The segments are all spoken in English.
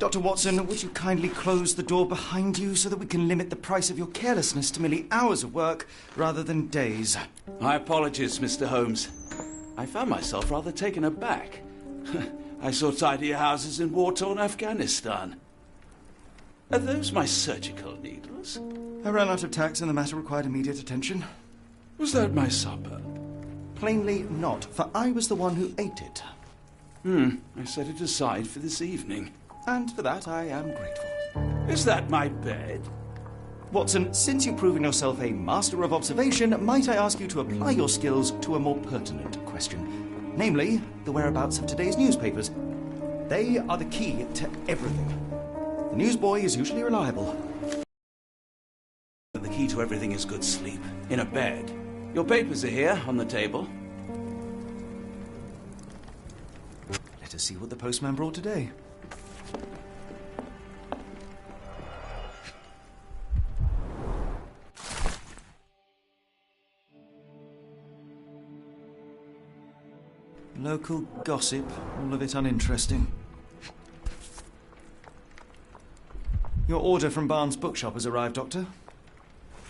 Dr. Watson, would you kindly close the door behind you so that we can limit the price of your carelessness to merely hours of work rather than days? My apologies, Mr. Holmes. I found myself rather taken aback. I saw tidier houses in war-torn Afghanistan. Are those my surgical needles? I ran out of tacks and the matter required immediate attention. Was that my supper? Plainly not, for I was the one who ate it. I set it aside for this evening. And for that I am grateful. Is that my bed? Watson, since you've proven yourself a master of observation, might I ask you to apply your skills to a more pertinent question? Namely, the whereabouts of today's newspapers. They are the key to everything. The newsboy is usually reliable. The key to everything is good sleep. In a bed. Your papers are here, on the table. Let us see what the postman brought today. Local gossip, all of it uninteresting. Your order from Barnes' bookshop has arrived, Doctor.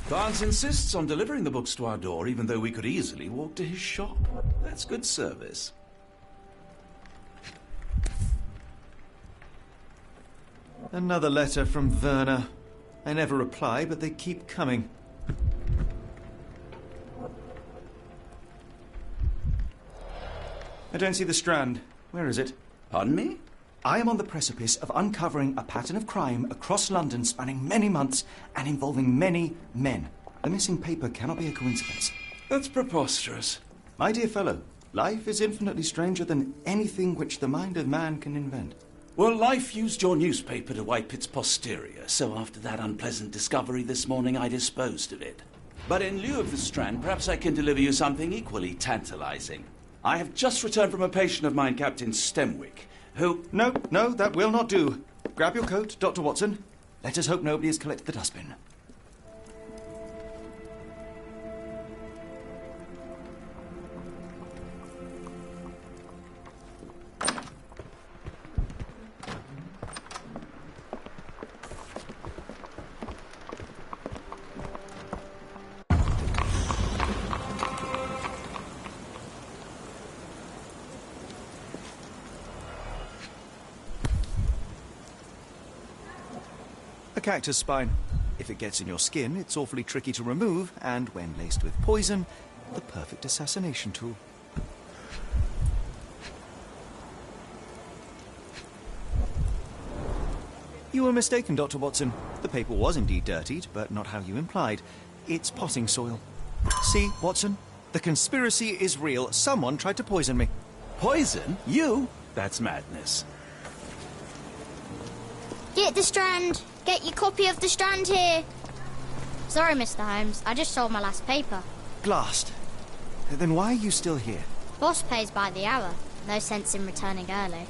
Barnes insists on delivering the books to our door, even though we could easily walk to his shop. That's good service. Another letter from Werner. I never reply, but they keep coming. I don't see the Strand. Where is it? Pardon me? I am on the precipice of uncovering a pattern of crime across London spanning many months and involving many men. The missing paper cannot be a coincidence. That's preposterous. My dear fellow, life is infinitely stranger than anything which the mind of man can invent. Well, life used your newspaper to wipe its posterior, so after that unpleasant discovery this morning, I disposed of it. But in lieu of the Strand, perhaps I can deliver you something equally tantalizing. I have just returned from a patient of mine, Captain Stemwick, who... No, that will not do. Grab your coat, Dr. Watson. Let us hope nobody has collected the dustbin. A cactus spine. If it gets in your skin, it's awfully tricky to remove, and when laced with poison, the perfect assassination tool. You were mistaken, Dr. Watson. The paper was indeed dirtied, but not how you implied. It's potting soil. See, Watson? The conspiracy is real. Someone tried to poison me. Poison? You? That's madness. Get the Strand! Get your copy of the Strand here! Sorry, Mr. Holmes. I just sold my last paper. Glassed. Then why are you still here? Boss pays by the hour. No sense in returning early.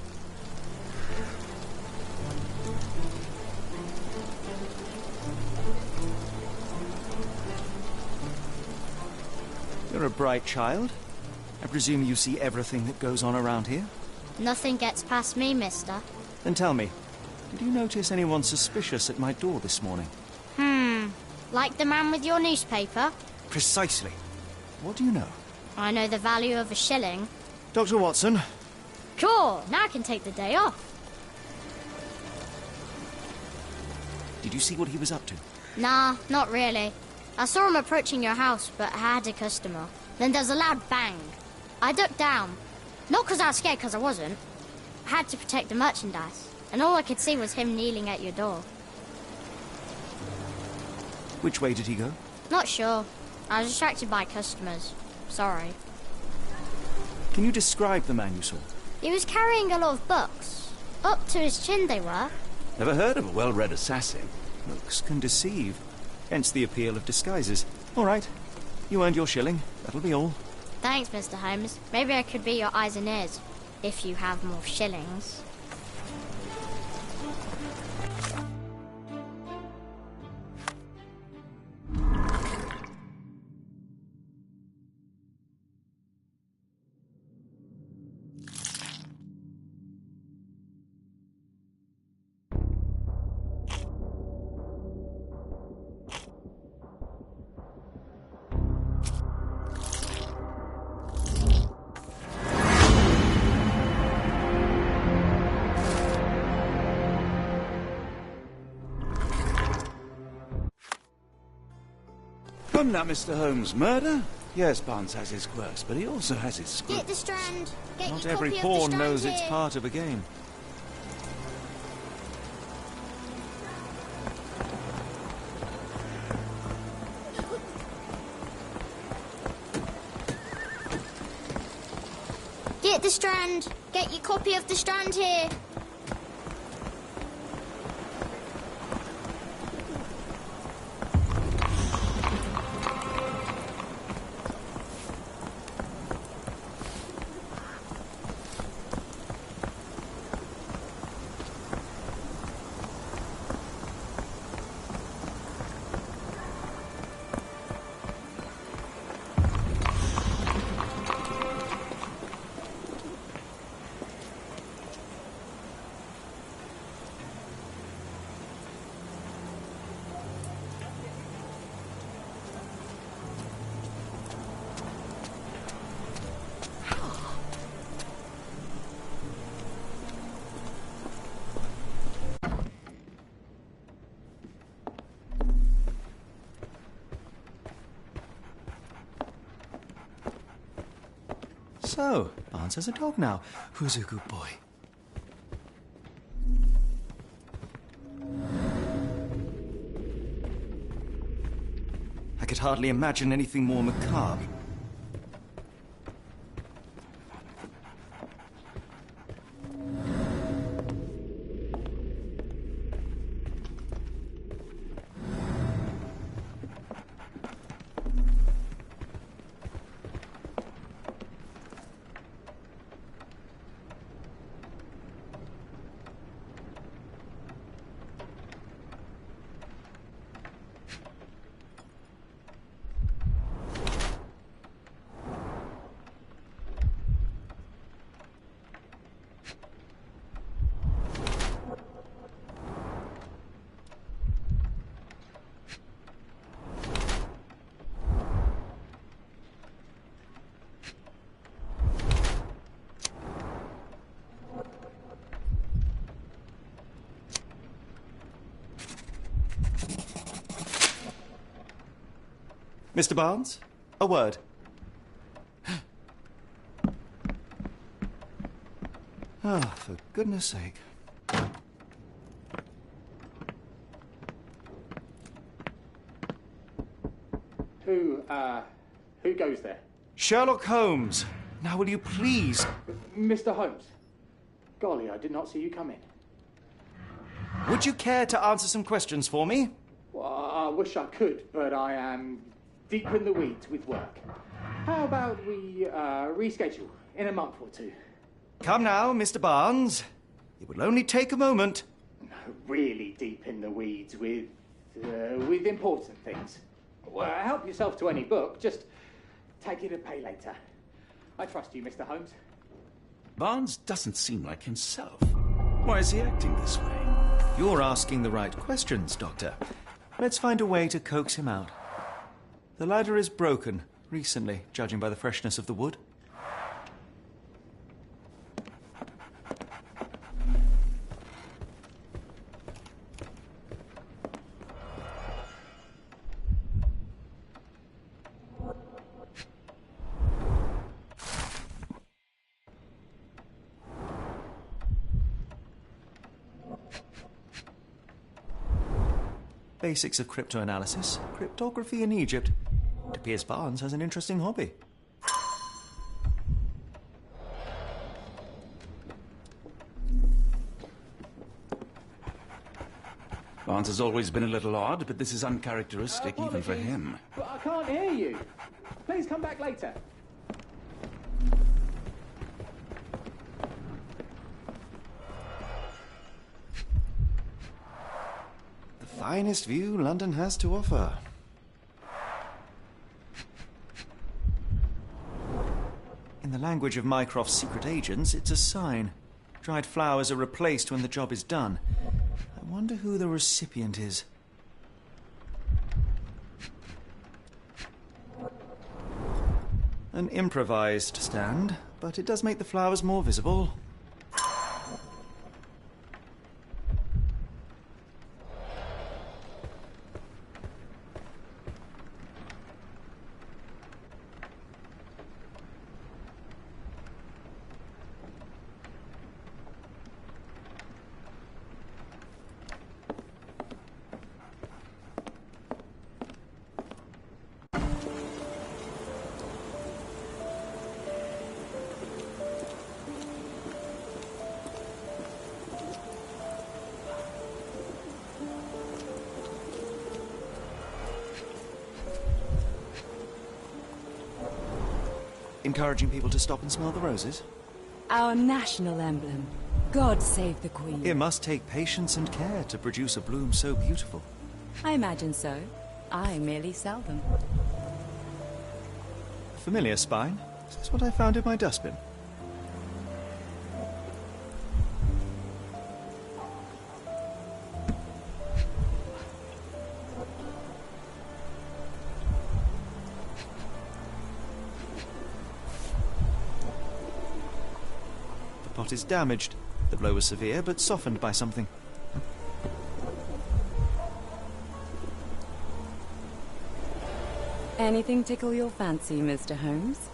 You're a bright child. I presume you see everything that goes on around here? Nothing gets past me, mister. Then tell me, did you notice anyone suspicious at my door this morning? Like the man with your newspaper? Precisely. What do you know? I know the value of a shilling. Dr. Watson. Cool, now I can take the day off. Did you see what he was up to? Nah, not really. I saw him approaching your house, but I had a customer. Then there's a loud bang. I ducked down. Not because I was scared, because I wasn't. I had to protect the merchandise. And all I could see was him kneeling at your door. Which way did he go? Not sure. I was distracted by customers. Sorry. Can you describe the man you saw? He was carrying a lot of books. Up to his chin they were. Never heard of a well-read assassin. Looks can deceive. Hence the appeal of disguises. All right. You earned your shilling. That'll be all. Thanks, Mr. Holmes. Maybe I could be your eyes and ears. If you have more shillings. Come now, Mr. Holmes. Murder? Yes, Barnes has his quirks, but he also has his screws. Get the Strand. Get Not your every copy of the pawn Strand knows it's here. part of a game. Get the Strand. Get your copy of the Strand here. So, Barnes has a dog now. Who's a good boy? I could hardly imagine anything more macabre. Mr. Barnes, a word. Ah, for goodness sake. Who goes there? Sherlock Holmes. Now will you please... Mr. Holmes. Golly, I did not see you come in. Would you care to answer some questions for me? Well, I wish I could, but I am deep in the weeds with work. How about we reschedule in a month or two? Come now, Mr. Barnes. It will only take a moment. No, really deep in the weeds with important things. Well, help yourself to any book. Just take it and pay later. I trust you, Mr. Holmes. Barnes doesn't seem like himself. Why is he acting this way? You're asking the right questions, Doctor. Let's find a way to coax him out. The ladder is broken, recently, judging by the freshness of the wood. Basics of cryptoanalysis, cryptography in Egypt. It appears Barnes has an interesting hobby. Barnes has always been a little odd, but this is uncharacteristic even for him. But I can't hear you. Please come back later. Finest view London has to offer. In the language of Mycroft's secret agents, it's a sign. Dried flowers are replaced when the job is done. I wonder who the recipient is. An improvised stand, but it does make the flowers more visible. Encouraging people to stop and smell the roses? Our national emblem. God save the Queen. It must take patience and care to produce a bloom so beautiful. I imagine so. I merely sell them. Familiar spine? Is this what I found in my dustbin? The pot is damaged. The blow was severe, but softened by something. Anything tickle your fancy, Mr. Holmes?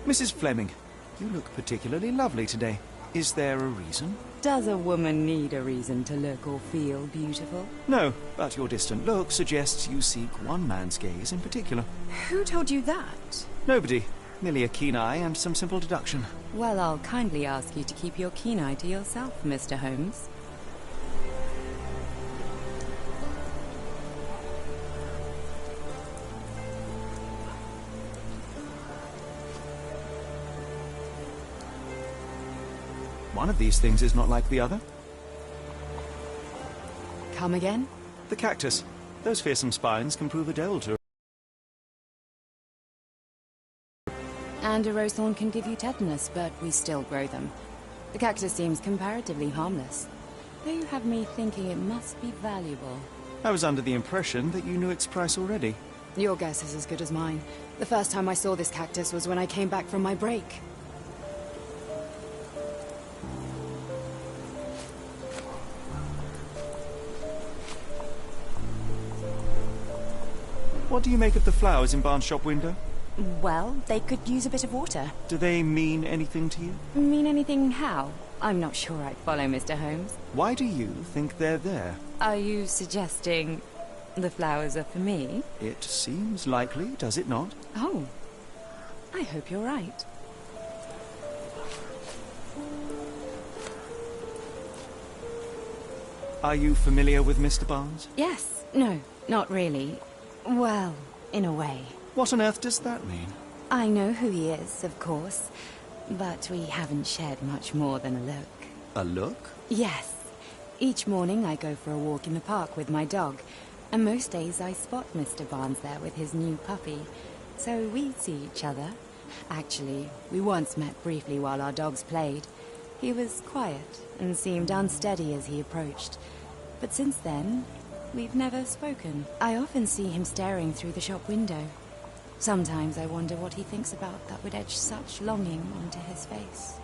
Mrs. Fleming, you look particularly lovely today. Is there a reason? Does a woman need a reason to look or feel beautiful? No, but your distant look suggests you seek one man's gaze in particular. Who told you that? Nobody. Merely a keen eye and some simple deduction. Well, I'll kindly ask you to keep your keen eye to yourself, Mr. Holmes. One of these things is not like the other. Come again? The cactus. Those fearsome spines can prove a devil to... And a rose thorn can give you tetanus, but we still grow them. The cactus seems comparatively harmless. Though you have me thinking it must be valuable. I was under the impression that you knew its price already. Your guess is as good as mine. The first time I saw this cactus was when I came back from my break. What do you make of the flowers in Barnes' shop window? Well, they could use a bit of water. Do they mean anything to you? Mean anything how? I'm not sure I'd follow, Mr. Holmes. Why do you think they're there? Are you suggesting the flowers are for me? It seems likely, does it not? Oh, I hope you're right. Are you familiar with Mr. Barnes? Yes. No, not really. Well, in a way. What on earth does that mean? I know who he is, of course, but we haven't shared much more than a look. A look? Yes. Each morning I go for a walk in the park with my dog, and most days I spot Mr. Barnes there with his new puppy, so we see each other. Actually, we once met briefly while our dogs played. He was quiet and seemed unsteady as he approached, but since then, we've never spoken. I often see him staring through the shop window. Sometimes I wonder what he thinks about that would etch such longing onto his face.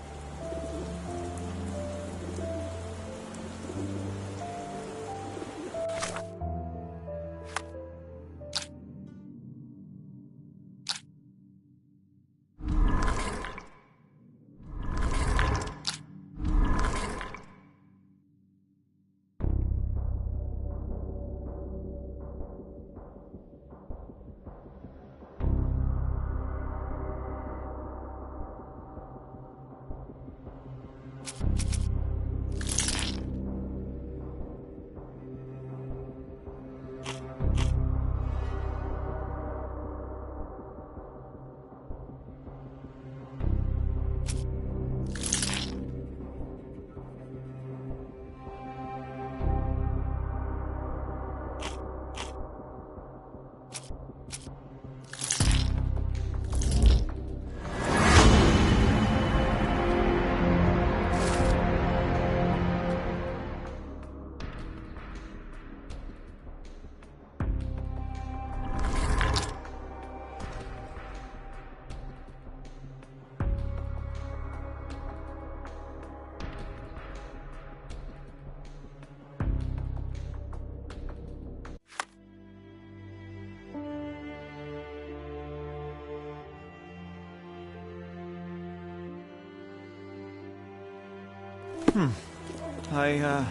I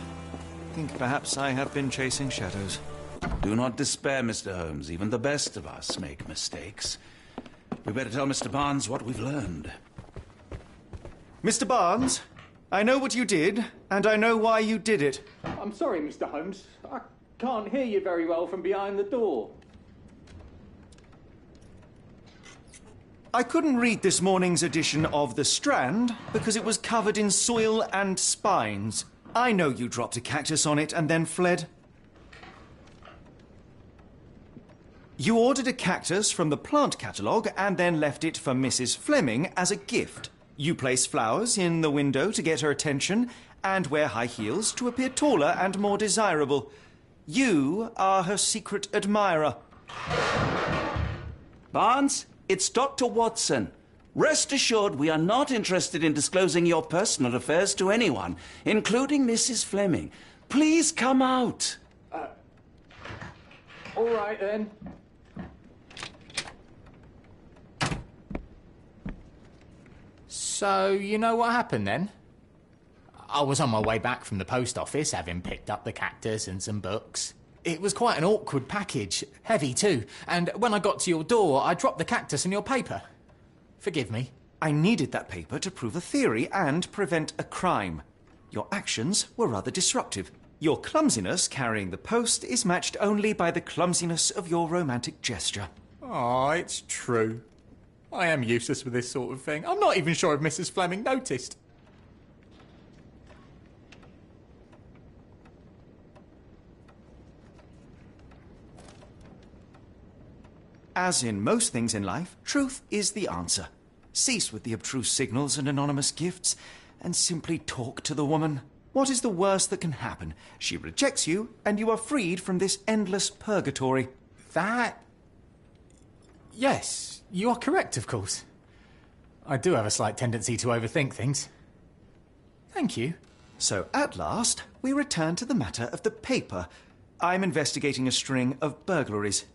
think perhaps I have been chasing shadows. Do not despair, Mr. Holmes. Even the best of us make mistakes. We better tell Mr. Barnes what we've learned. Mr. Barnes, I know what you did, and I know why you did it. I'm sorry, Mr. Holmes. I can't hear you very well from behind the door. I couldn't read this morning's edition of The Strand because it was covered in soil and spines. I know you dropped a cactus on it and then fled. You ordered a cactus from the plant catalogue and then left it for Mrs. Fleming as a gift. You place flowers in the window to get her attention and wear high heels to appear taller and more desirable. You are her secret admirer. Barnes, it's Dr. Watson. Rest assured we are not interested in disclosing your personal affairs to anyone, including Mrs. Fleming. Please come out. All right, then. So, you know what happened then? I was on my way back from the post office, having picked up the cactus and some books. It was quite an awkward package, heavy too, and when I got to your door, I dropped the cactus and your paper. Forgive me. I needed that paper to prove a theory and prevent a crime. Your actions were rather disruptive. Your clumsiness carrying the post is matched only by the clumsiness of your romantic gesture. Oh, it's true. I am useless with this sort of thing. I'm not even sure if Mrs. Fleming noticed. As in most things in life, truth is the answer. Cease with the abstruse signals and anonymous gifts, and simply talk to the woman. What is the worst that can happen? She rejects you, and you are freed from this endless purgatory. That... Yes, you are correct, of course. I do have a slight tendency to overthink things. Thank you. So, at last, we return to the matter of the paper. I'm investigating a string of burglaries.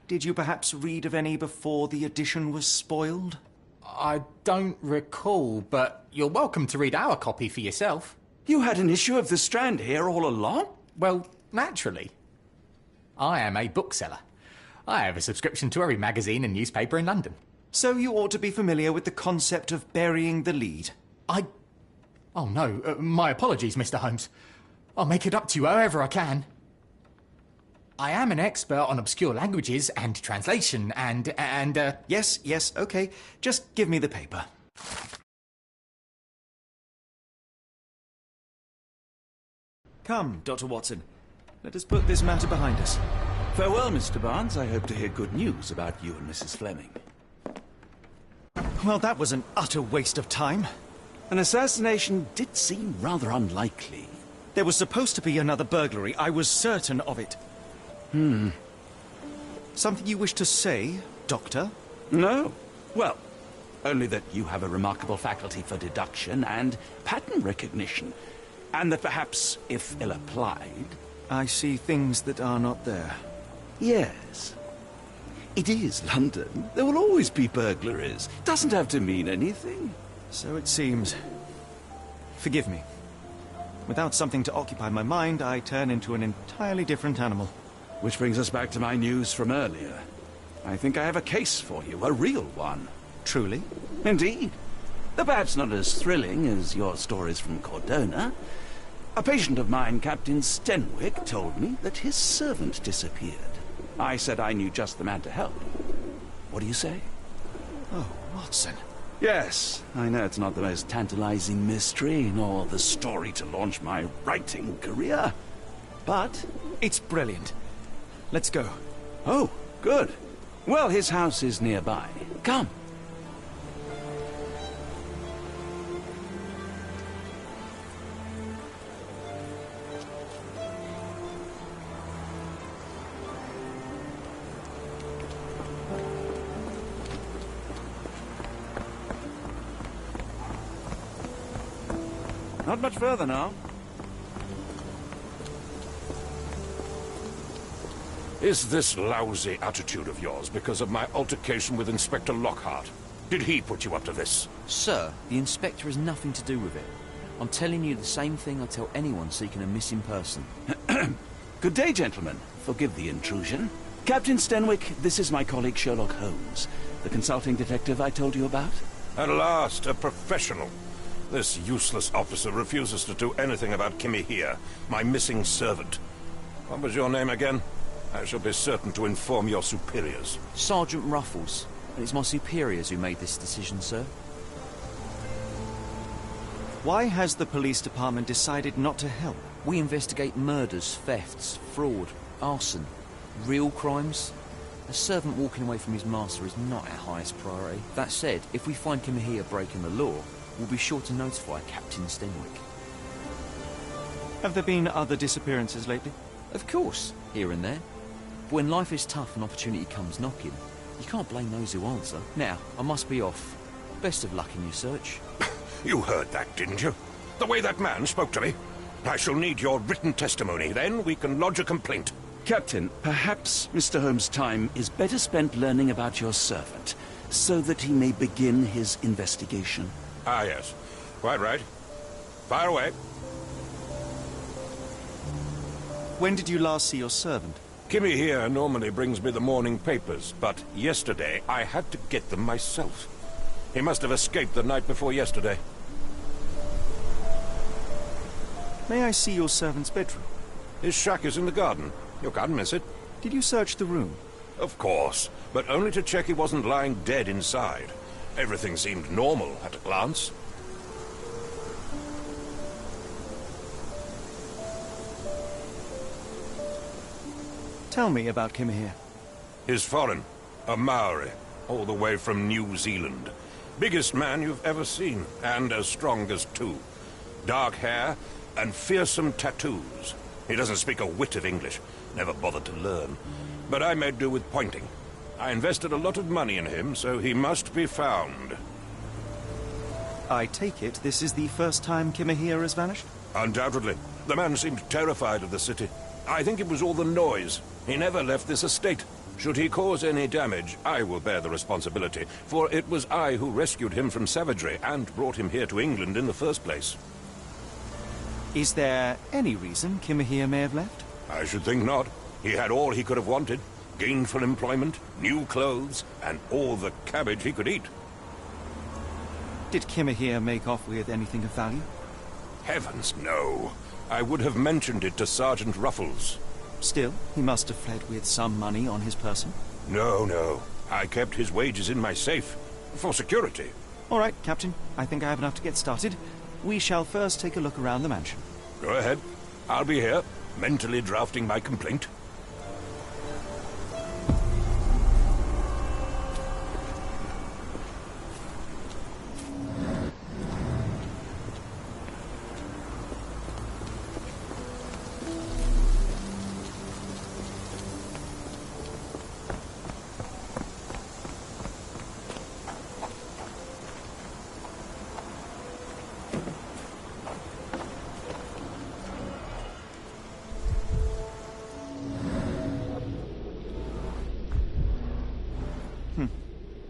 Did you perhaps read of any before the edition was spoiled? I don't recall, but you're welcome to read our copy for yourself. You had an issue of The Strand here all along? Well, naturally. I am a bookseller. I have a subscription to every magazine and newspaper in London. So you ought to be familiar with the concept of burying the lead. Oh no, my apologies, Mr. Holmes. I'll make it up to you however I can. I am an expert on obscure languages and translation and... Yes, okay. Just give me the paper. Come, Dr. Watson. Let us put this matter behind us. Farewell, Mr. Barnes. I hope to hear good news about you and Mrs. Fleming. Well, that was an utter waste of time. An assassination did seem rather unlikely. There was supposed to be another burglary. I was certain of it. Something you wish to say, Doctor? No. Well, only that you have a remarkable faculty for deduction and pattern recognition. And that perhaps, if ill-applied... I see things that are not there. Yes. It is London. There will always be burglaries. Doesn't have to mean anything. So it seems. Forgive me. Without something to occupy my mind, I turn into an entirely different animal. Which brings us back to my news from earlier. I think I have a case for you, a real one. Truly? Indeed. Though perhaps not as thrilling as your stories from Cordona. A patient of mine, Captain Stenwick, told me that his servant disappeared. I said I knew just the man to help. What do you say? Oh, Watson. Yes, I know it's not the most tantalizing mystery, nor the story to launch my writing career. But... it's brilliant. Let's go. Oh, good. Well, his house is nearby. Come. Not much further now. Is this lousy attitude of yours because of my altercation with Inspector Lockhart? Did he put you up to this? Sir, the inspector has nothing to do with it. I'm telling you the same thing I tell anyone seeking a missing person. Good day, gentlemen. Forgive the intrusion. Captain Stenwick, this is my colleague Sherlock Holmes, the consulting detective I told you about. At last, a professional. This useless officer refuses to do anything about Kimmy here, my missing servant. What was your name again? I shall be certain to inform your superiors. Sergeant Ruffles. And it's my superiors who made this decision, sir. Why has the police department decided not to help? We investigate murders, thefts, fraud, arson, real crimes. A servant walking away from his master is not our highest priority. That said, if we find Kimahia breaking the law, we'll be sure to notify Captain Stenwick. Have there been other disappearances lately? Of course, here and there. But when life is tough and opportunity comes knocking, you can't blame those who answer. Now, I must be off. Best of luck in your search. You heard that, didn't you? The way that man spoke to me. I shall need your written testimony. Then we can lodge a complaint. Captain, perhaps Mr. Holmes' time is better spent learning about your servant, so that he may begin his investigation. Ah, yes. Quite right. Fire away. When did you last see your servant? Kimmy here normally brings me the morning papers, but yesterday I had to get them myself. He must have escaped the night before yesterday. May I see your servant's bedroom? His shack is in the garden. You can't miss it. Did you search the room? Of course, but only to check he wasn't lying dead inside. Everything seemed normal at a glance. Tell me about Kimahir. He's foreign. A Maori. All the way from New Zealand. Biggest man you've ever seen, and as strong as two. Dark hair and fearsome tattoos. He doesn't speak a whit of English. Never bothered to learn. But I made do with pointing. I invested a lot of money in him, so he must be found. I take it this is the first time Kimahir has vanished? Undoubtedly. The man seemed terrified of the city. I think it was all the noise. He never left this estate. Should he cause any damage, I will bear the responsibility, for it was I who rescued him from savagery and brought him here to England in the first place. Is there any reason Kimahir may have left? I should think not. He had all he could have wanted. Gainful employment, new clothes, and all the cabbage he could eat. Did Kimahir make off with anything of value? Heavens, no. I would have mentioned it to Sergeant Ruffles. Still, he must have fled with some money on his person. No. I kept his wages in my safe. For security. All right, Captain. I think I have enough to get started. We shall first take a look around the mansion. Go ahead. I'll be here, mentally drafting my complaint.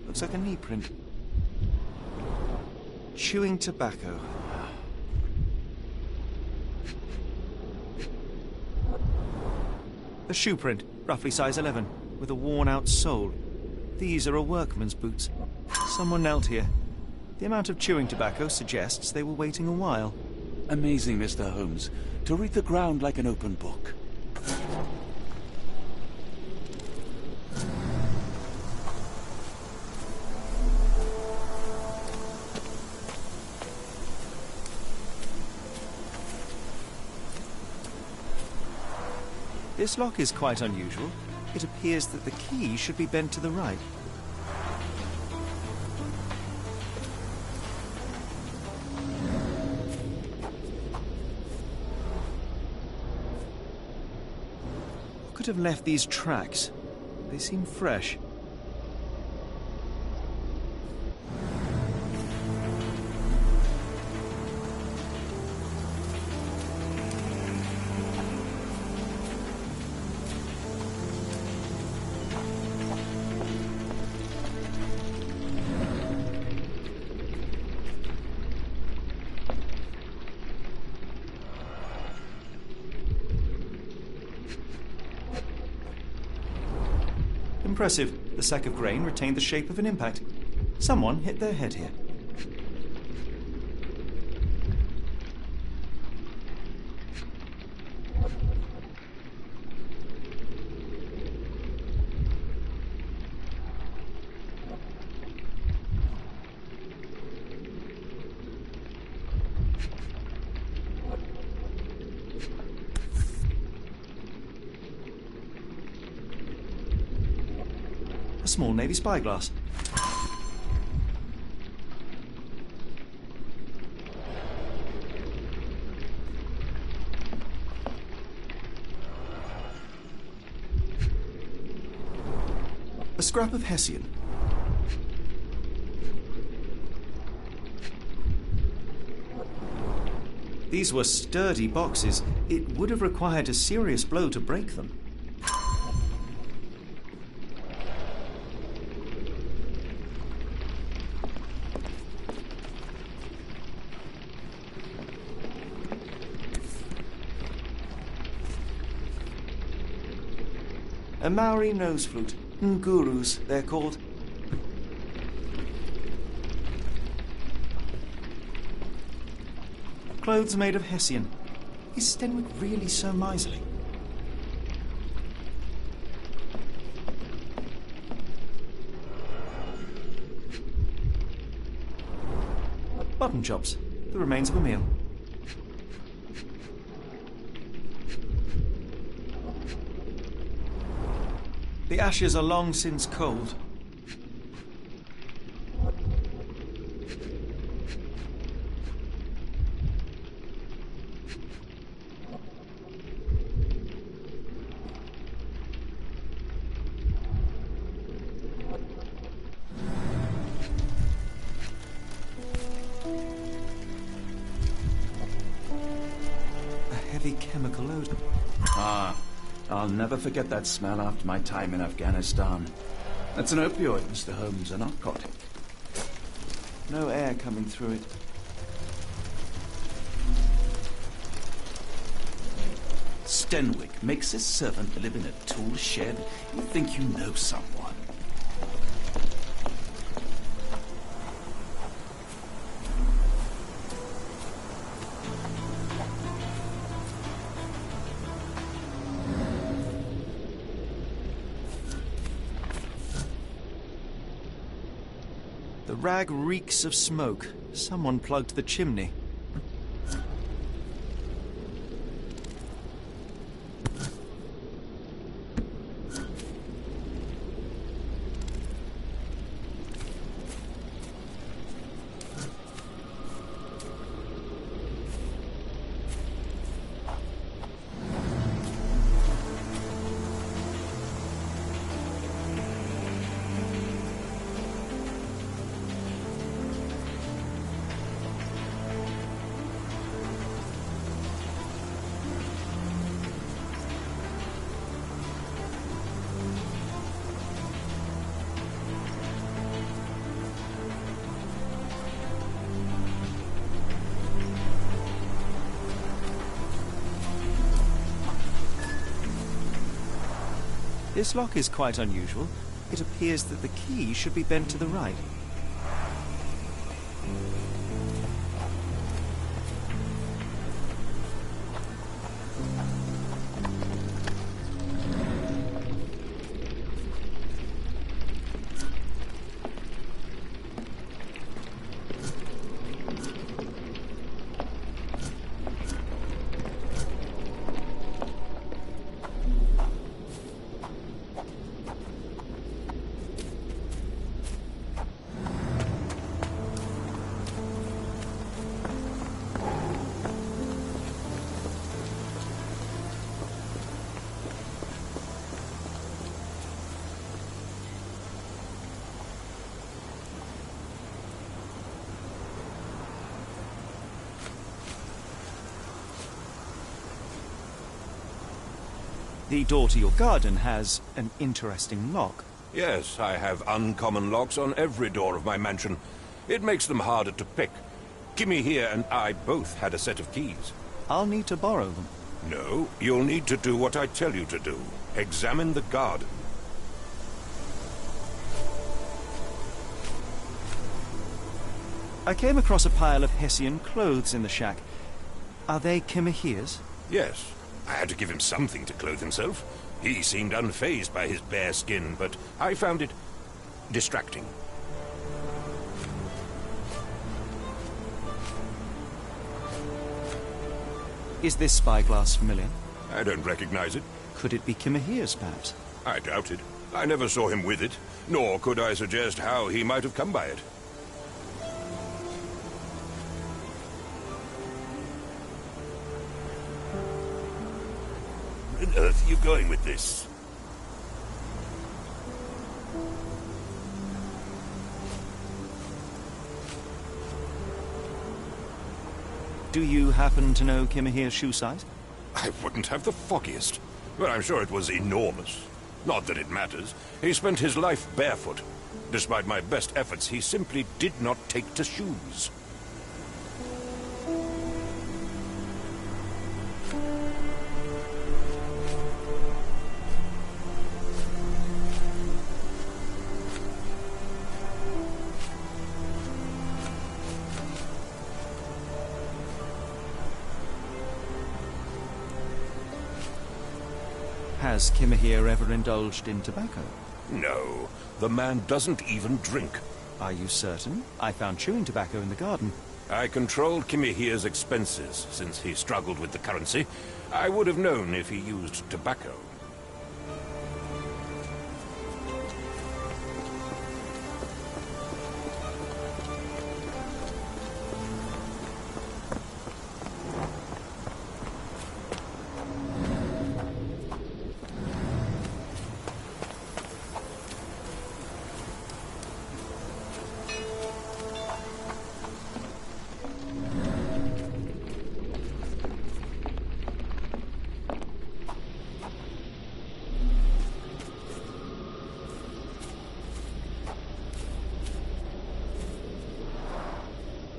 Looks like a knee print. Chewing tobacco. A shoe print, roughly size 11, with a worn-out sole. These are a workman's boots. Someone knelt here. The amount of chewing tobacco suggests they were waiting a while. Amazing, Mr. Holmes, to read the ground like an open book. This lock is quite unusual. It appears that the key should be bent to the right. Who could have left these tracks? They seem fresh. Impressive. The sack of grain retained the shape of an impact. Someone hit their head here. A small Navy spyglass. A scrap of Hessian. These were sturdy boxes. It would have required a serious blow to break them. A Maori nose flute. Ngurus, they're called. Clothes made of Hessian. Is Stenwick really so miserly? Button chops. The remains of a meal. The ashes are long since cold. A heavy chemical odor. I'll never forget that smell after my time in Afghanistan. That's an opioid, Mr. Holmes, a narcotic. No air coming through it. Stenwick makes his servant live in a tool shed. You think you know someone. The rag reeks of smoke. Someone plugged the chimney. This lock is quite unusual. It appears that the key should be bent to the right. The door to your garden has an interesting lock. Yes, I have uncommon locks on every door of my mansion. It makes them harder to pick. Kimmy here and I both had a set of keys. I'll need to borrow them. No, you'll need to do what I tell you to do. Examine the garden. I came across a pile of Hessian clothes in the shack. Are they Kimahir's? Yes. I had to give him something to clothe himself. He seemed unfazed by his bare skin, but I found it distracting. Is this spyglass familiar? I don't recognize it. Could it be Kimahir's, perhaps? I doubt it. I never saw him with it, nor could I suggest how he might have come by it. Where on earth are you going with this? Do you happen to know Kimahir's shoe size? I wouldn't have the foggiest, but I'm sure it was enormous. Not that it matters. He spent his life barefoot. Despite my best efforts, he simply did not take to shoes. Has Kimahir ever indulged in tobacco? No, the man doesn't even drink. Are you certain? I found chewing tobacco in the garden. I controlled Kimahir's expenses since he struggled with the currency. I would have known if he used tobacco.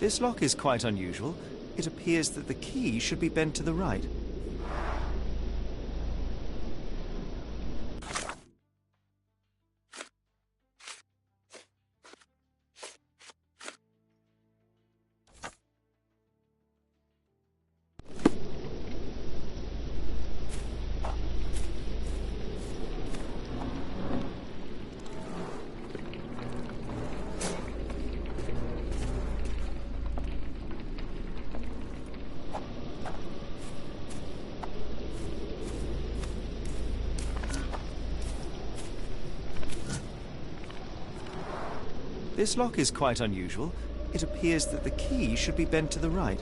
This lock is quite unusual. It appears that the key should be bent to the right. This lock is quite unusual. It appears that the key should be bent to the right.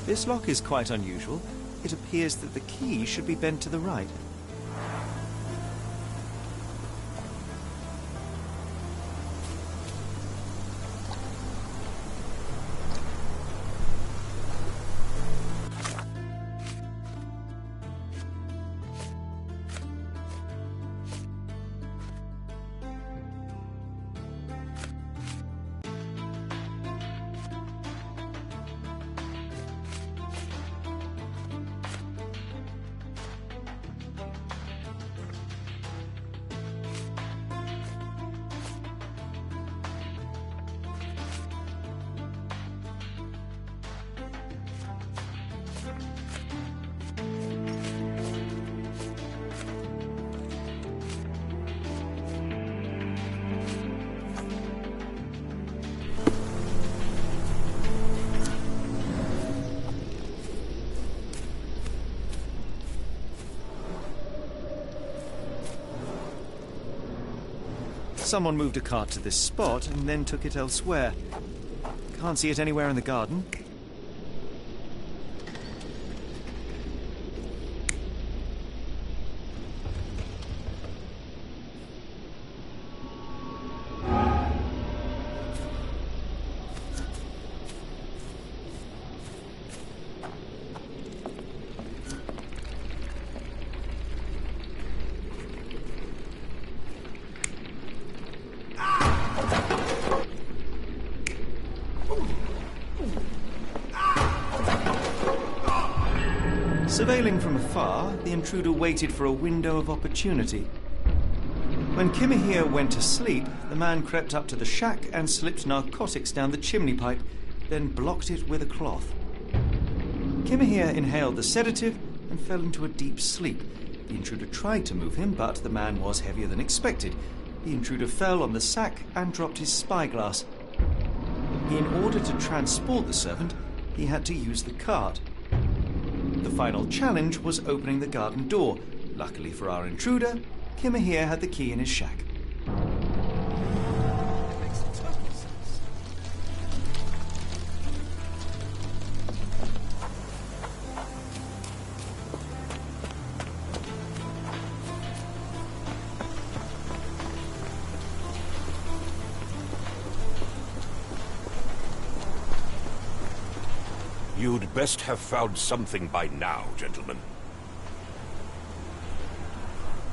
This lock is quite unusual. It appears that the key should be bent to the right. Someone moved a cart to this spot and then took it elsewhere. Can't see it anywhere in the garden. Surveilling from afar, the intruder waited for a window of opportunity. When Kimahir went to sleep, the man crept up to the shack and slipped narcotics down the chimney pipe, then blocked it with a cloth. Kimahir inhaled the sedative and fell into a deep sleep. The intruder tried to move him, but the man was heavier than expected. The intruder fell on the sack and dropped his spyglass. In order to transport the servant, he had to use the cart. The final challenge was opening the garden door. Luckily for our intruder, Kimahir had the key in his shack. You'd best have found something by now, gentlemen.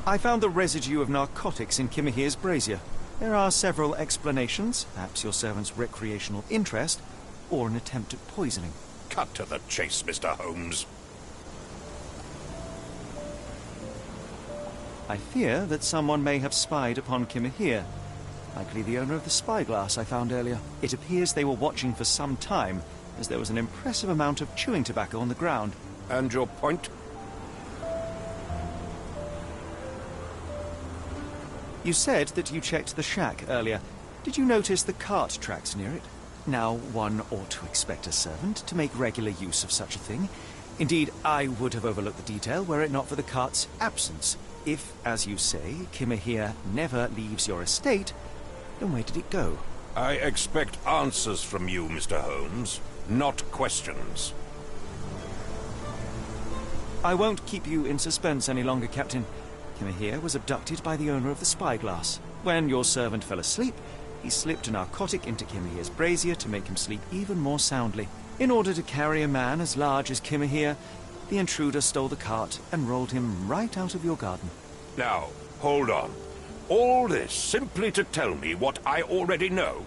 I found the residue of narcotics in Kimahir's brazier. There are several explanations, perhaps your servant's recreational interest, or an attempt at poisoning. Cut to the chase, Mr. Holmes. I fear that someone may have spied upon Kimahir, likely the owner of the spyglass I found earlier. It appears they were watching for some time, as there was an impressive amount of chewing tobacco on the ground. And your point? You said that you checked the shack earlier. Did you notice the cart tracks near it? Now, one ought to expect a servant to make regular use of such a thing. Indeed, I would have overlooked the detail were it not for the cart's absence. If, as you say, Kimahir never leaves your estate, then where did it go? I expect answers from you, Mr. Holmes, not questions. I won't keep you in suspense any longer, Captain. Kimahir was abducted by the owner of the spyglass. When your servant fell asleep, he slipped a narcotic into Kimahir's brazier to make him sleep even more soundly. In order to carry a man as large as Kimahir, the intruder stole the cart and rolled him right out of your garden. Now, hold on. All this simply to tell me what I already know?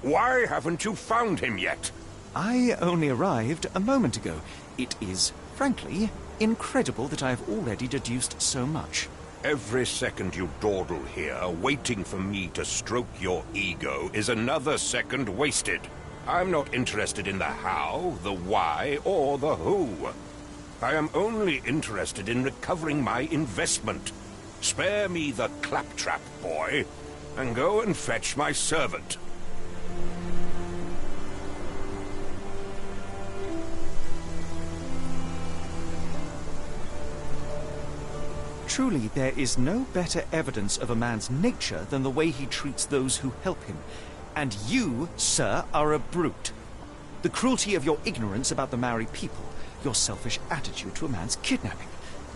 Why haven't you found him yet? I only arrived a moment ago. It is, frankly, incredible that I have already deduced so much. Every second you dawdle here, waiting for me to stroke your ego, is another second wasted. I'm not interested in the how, the why, or the who. I am only interested in recovering my investment. Spare me the claptrap, boy, and go and fetch my servant. Truly, there is no better evidence of a man's nature than the way he treats those who help him. And you, sir, are a brute. The cruelty of your ignorance about the Maori people. Your selfish attitude to a man's kidnapping.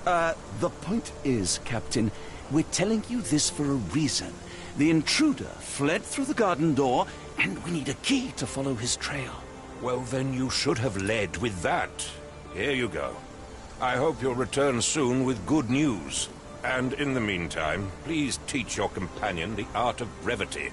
The point is, Captain, we're telling you this for a reason. The intruder fled through the garden door, and we need a key to follow his trail. Well, then you should have led with that. Here you go. I hope you'll return soon with good news. And in the meantime, please teach your companion the art of brevity.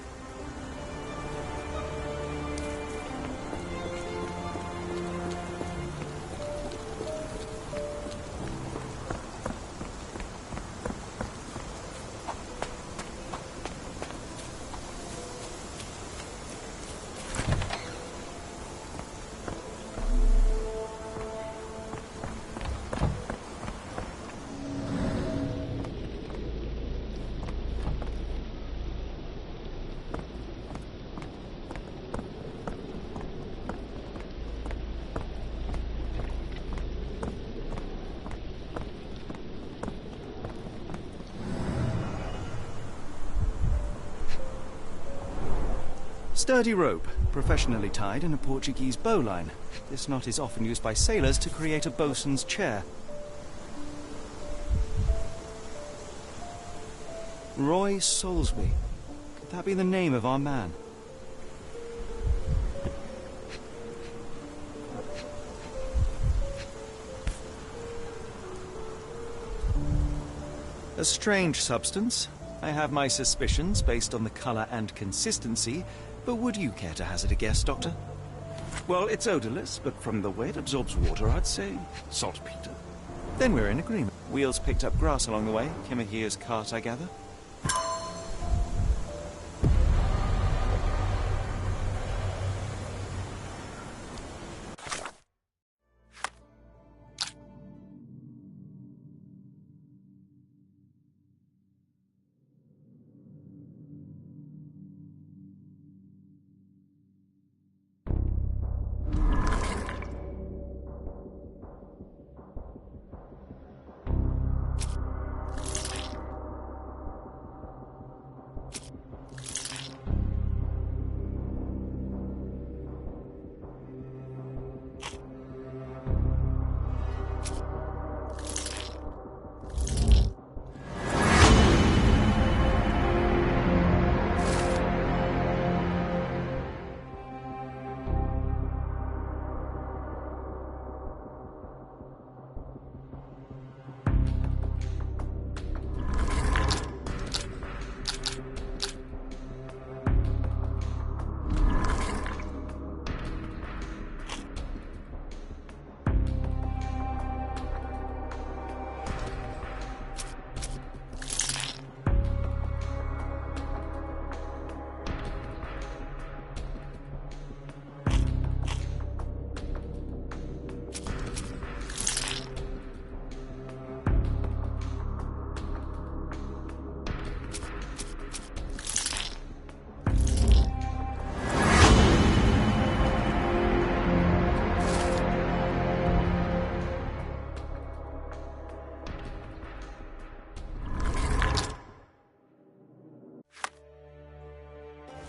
Sturdy rope, professionally tied in a Portuguese bowline. This knot is often used by sailors to create a bosun's chair. Roy Soulsby. Could that be the name of our man? A strange substance. I have my suspicions based on the color and consistency, but would you care to hazard a guess, Doctor? Well, it's odorless, but from the way it absorbs water, I'd say saltpeter. Then we're in agreement. Wheels picked up grass along the way. Kimahia's cart, I gather.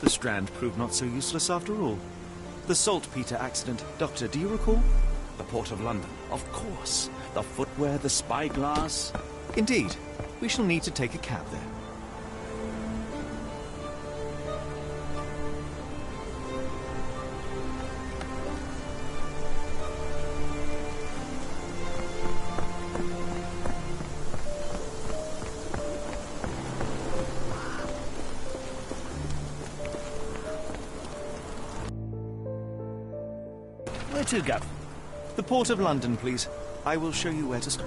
The Strand proved not so useless after all. The saltpeter accident. Doctor, do you recall? The Port of London, of course. The footwear, the spyglass. Indeed. We shall need to take a cab there. Where to, Gav? The Port of London, please. I will show you where to stop.